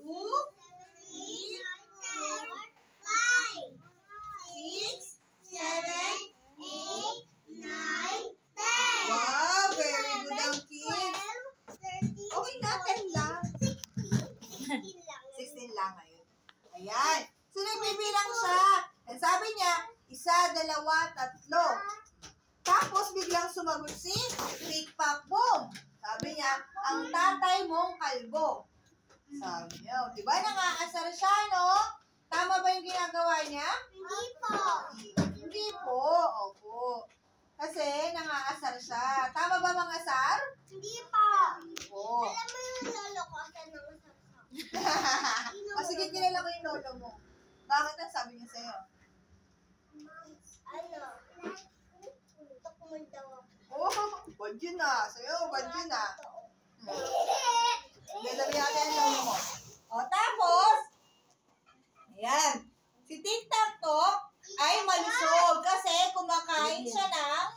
Wow, very good ang kids. Okay na, 10 lang. 16 lang ngayon. Ayan. So, nagbibilang siya. And sabi niya, 1, 2, 3. Tapos, biglang sumagot si Pikpakbong. Sabi niya, ang tatay mong kalbo. Sabi niya, di ba nangaasar siya, no? Tama ba yung ginagawa niya? Hindi po. Opo. Kasi nangaasar siya. Tama ba mga asar? Hindi po. Po. Alam mo yung lolo ko sa mga O sige, kilala ko yung lolo mo. Bakit ang sabi niya sa'yo? Ito kumundaw ako. Oh, bad yun ah. Sa'yo, bad yun ah. Galabi natin ang lolo mo. O tapos, ayan. Si Tic-Tac-Toc ay malusog kasi kumakain siya ng...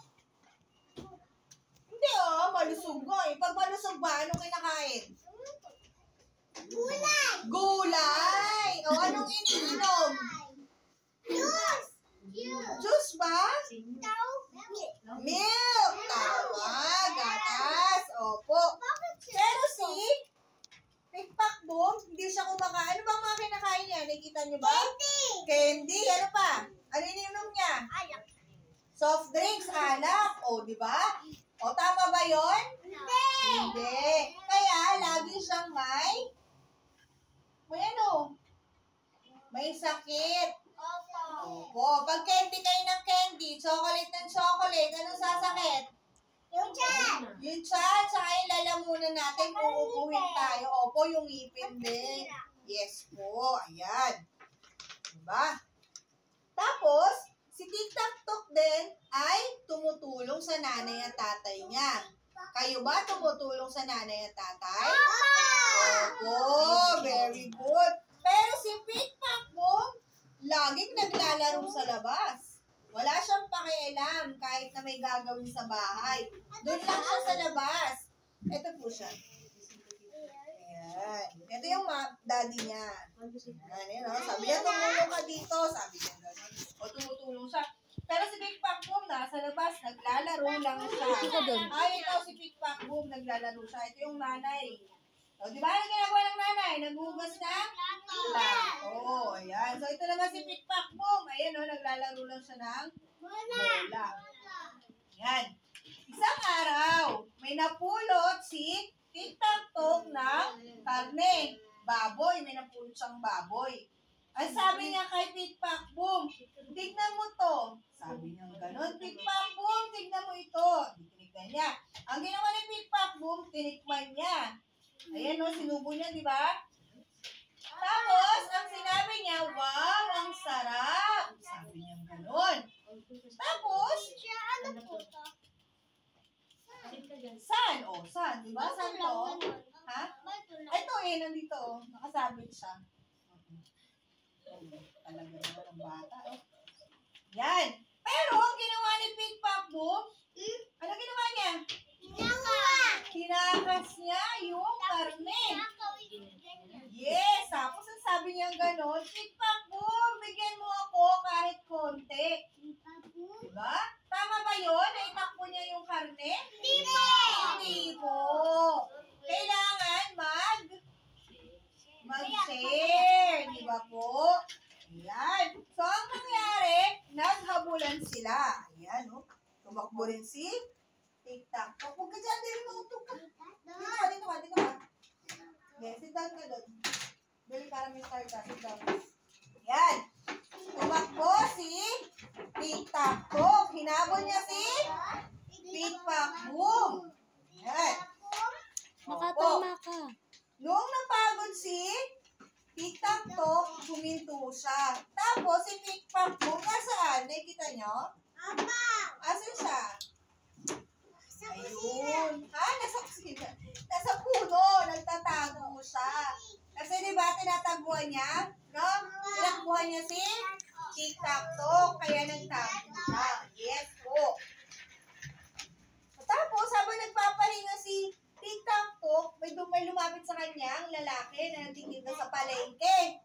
Hindi malusog nga eh. Pag malusog ba, anong kinakain? Gulay! Gulay! O anong iniinom? Juice! Juice ba? Daw? Milk! Tama! Gatas! Opo. Pero si Pikpakbong, hindi siya kumakain. Ano ba ang mga kinakain niya? Nakikita niyo ba? Candy! Ano pa? Ano iniinom niya? Alak. Soft drinks, alak. O, di ba? O, tama ba yon? Hindi. Kaya, lagi siyang may may sakit. Opo. Pag candy kayo ng candy, chocolate ng chocolate, anong sasakit? Yung tiyan! Yung tiyan, saka yung lalamunan natin, uupuhin tayo. Opo, yung ngipin din. Yes po, ayan. Diba? Tapos, si Tic-Tac-Toc din ay tumutulong sa nanay at tatay niya. Kayo ba tumutulong sa nanay at tatay? Opo, very good. Pero si Pikpakbong, laging naglalaro sa labas. Wala siyang pakialam kahit na may gagawin sa bahay. Doon lang siya sa labas. Ito po siya. Ayan. Ito yung daddy niya. Ayan, sabi niya, tumulong ka dito. Sabi niya gano'n. O tumutulong siya. Pero si Pikpakbong nasa labas, naglalaro lang siya. Ay, ito si Pikpakbong, naglalaro siya. Ito yung nanay. O, di ba yung ginagawa ng nanay? Naghugas ng plato. Ayan. So, ito naman si Pikpakbong. Ayan, naglalaro lang siya ng bola. Ayan. Isang araw, may napulot si Tic-Tac-Toc ng karne. Baboy. May napulot siyang baboy. Ang sabi niya kay Pikpakbong, tignan mo to. Sabi niya gano'n, Pikpakbong, tignan mo ito. Tinignan niya. Ang ginawa ni Pikpakbong, tinikman niya. Ayan sinubo niya, di ba? Tapos, ang sinabi niya, wow, ang sarap. Sabi niya gano'n. Tapos, Ano po ito? saan? Saan? Di ba? Saan to? Ha? Ito nandito. Nakasabit siya. Talaga naman ang bata. Yan. Pero, ang ginawa ni Pikpakbong, ano ginawa niya? Hinakas niya yung karne. Yes. Tapos, ang sabi niya gano'n, Pikpakbong, bigyan mo ako kahit konti. Diba? Tama ba yun? Naitakbo niya yung karne? Hindi po. Kailangan mag-share. Diba po? Ayan. So, ang nangyari, naghabulan sila. Ayan, tumakbo rin si Tic-Tac-Toc. Huwag ka dyan, dali mautok ka. Dito ka. Yes, sit down ka doon. Dali para may start ka. Sit down. Ayan. Tumakbo si Tic-Tac-Toc. Hinabol niya si Pikpakbong. Ayan. Nakatama ka. Noong napagod si Tic-Tac-Toc, huminto siya. Tapos si Pikpakbong, nasaan? Nakikita niyo? Asan siya? Ayun. Nasa kusina. Nasa puno. Nagtatago siya. Kasi diba, tinataguan niya? No? Tinakbuhan niya si Tic-Tac-Toc. Kaya nagtago siya. Yes po. Tapos, habang nagpapahinga si Tic-Tac-Toc, TikTok, may lumapit sa kanya ang lalaki na nagtitinda sa palengke.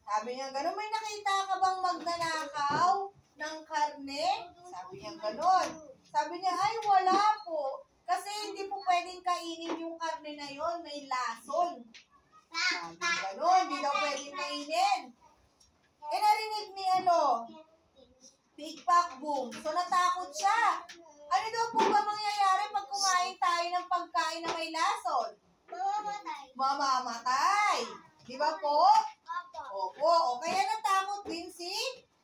Sabi niya, gano'n, may nakita ka bang magnanakaw ng karne? Sabi niya, gano'n. Sabi niya, ay, wala po. Kasi hindi po pwedeng kainin yung karne na yon, may lason. Sabi niya, gano'n, hindi daw pwedeng kainin. Eh, narinig ni Pikpakboom. So, natakot siya. Ano daw po ba mangyayari pag kumain tayo ng pagkain na may lason? Mamamatay. Mamamatay. Di ba po? Opo. Opo. O kaya natakot din si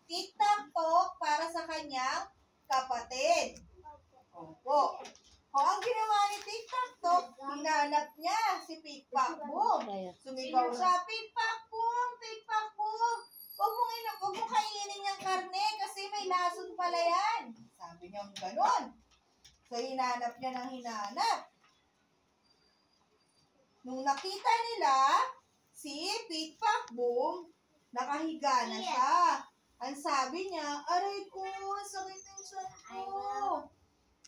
TikTok para sa kanyang kapatid. Opo. O ang ginawa ni TikTok, hinanap niya si Pikpakboom. Sumigaw siya, Pikpakboom, Pikpakboom. Huwag mo kainin yung karne kasi may lason pala yan. Sabi niya gano'n. So, hinanap niya ng hinanap. Nung nakita nila, si Pikpakboom, nakahiga na siya. Ang sabi niya, aray ko, sakit yung tiyan ko.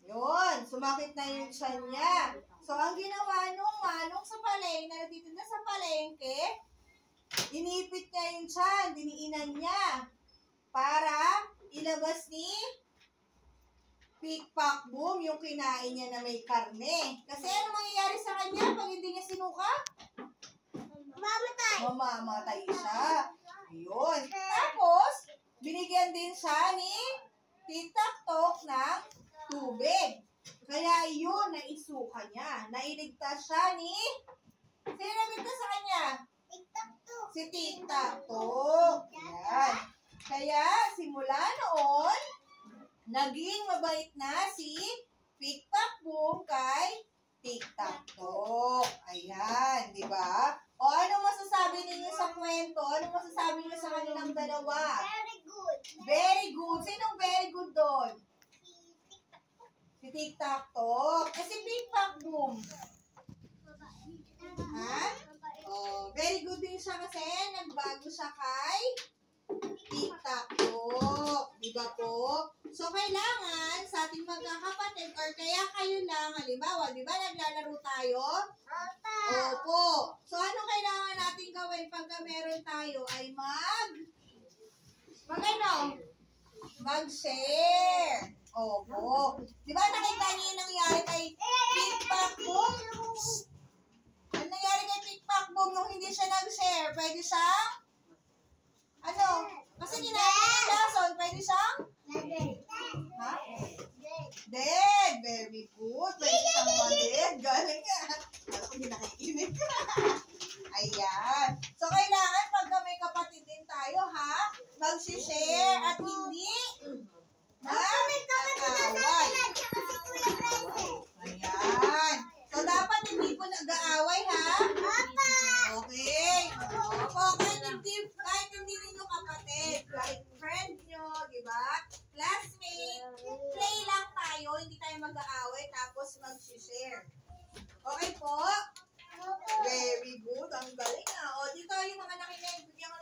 Yun, sumakit na yung tiyan niya. So, ang ginawa nung manong sa palengke, na natitinda sa palengke, inipit niya yung tiyan, diniinan niya, para ilabas ni Pikpakboom yung kinain niya na may karne. Kasi ano mangyayari sa kanya pag hindi niya sinuka? Mamamatay. Mamamatay siya. Ayun. Tapos, binigyan din siya ni TikTok ng tubig. Kaya yun, naisuka niya. Nailigtas siya ni... Sino nagligtas sa kanya? TikTok. Si TikTok. Yan. Kaya, simula noon, naging mabait na si Pikpakboom kay TikTok. Ayan, di ba? O ano masasabi ninyo sa kwento? Ano masasabi niyo sa kanilang dalawa? Very good. Very good. Sinong very good doon? Si TikTok. Eh si Pikpakboom. Ha? Oh, very good din siya kasi nagbago siya kay TikTok. Diba po? So, kailangan sa ating magkakapatid or kaya kayo lang, halimbawa, di ba naglalaro tayo? Opo. So, ano kailangan natin gawin pagka meron tayo ay mag-share. Opo. Di ba nakita niyo yung nangyari kay Pikpakboom? Ano nangyari kay Pikpakboom nung hindi siya nag-share? Pwede siyang kasi kinain niya yung lason, pwede siyang? Ha? Dead. Very good. Pwede siyang ma-dead. Galing nga. Alam ko, hindi nakikinig ka. Ayan. So, kailangan pagka may kapatid din tayo, ha? Mag-share at hindi mag-aaway. Ayan. So, dapat hindi po nag-aaway, ha? Okay. Opo, kahit hindi ninyo kapatid, kahit friend nyo, di ba? Classmate, play lang tayo, hindi tayo mag-aaway, tapos mag-share. Okay po? Very good. Ang galing, ha? O, dito yung mga nakinig. Bigyan ko